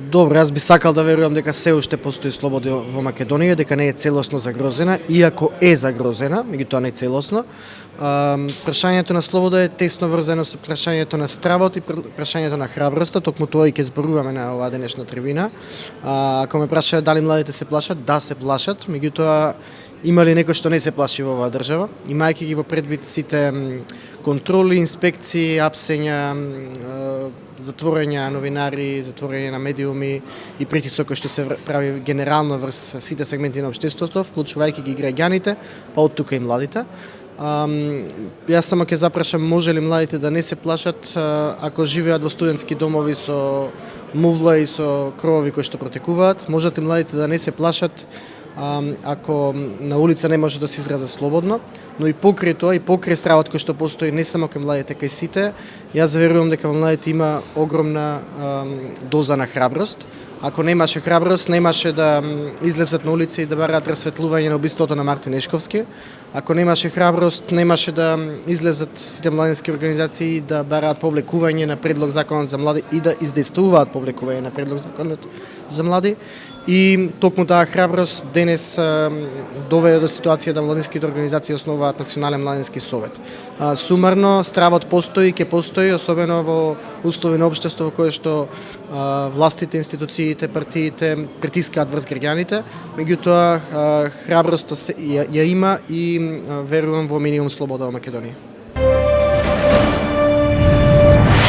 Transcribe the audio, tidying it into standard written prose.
Добро, јас би сакал да верувам дека се уште постои слобода во Македонија, дека не е целосно загрозена, иако е загрозена, меѓутоа не целосно. Прашањето на слобода е тесно врзано со прашањето на стравот и прашањето на храброста, токму тоа и ќе зборуваме на оваа денешна трибина. Ако ме прашаат дали младите се плашат, да се плашат, меѓутоа има ли некој што не се плаши во оваа држава, имајќи ги во предвид сите контроли, инспекции, апсења, затворање новинари, затворање на медиуми и притисок кој што се прави генерално врз сите сегменти на општеството, вклучувајќи ги граѓаните, па од тука и младите. Јас само ќе запрашам, може ли младите да не се плашат ако живеат во студентски домови со мувла и со кровови кои што протекуваат? Можат ли младите да не се плашат ако на улица не може да се израза слободно, но и покрај тоа, и покрај стравот кој што постои не само кај младите, кај сите, јас верувам дека во младите има огромна доза на храброст. Ако немаше храброст, немаше да излезат на улица и да бараат расветлување на убиството на Мартин Ешковски. Ако немаше храброст, немаше да излезат сите младински организации да бараат повлекување на предлог законот за млади и да издействуваат повлекување на предлог законот за млади. И токму таа храброст денес доведе до ситуација да младинските организации основаат Национален младински совет. Сумарно, стравот постои, ќе постои, особено во услови на општество во кое што властите, институциите, партиите притискаат врз граѓаните, меѓутоа храброста ја има и верувам во минимум слобода во Македонија.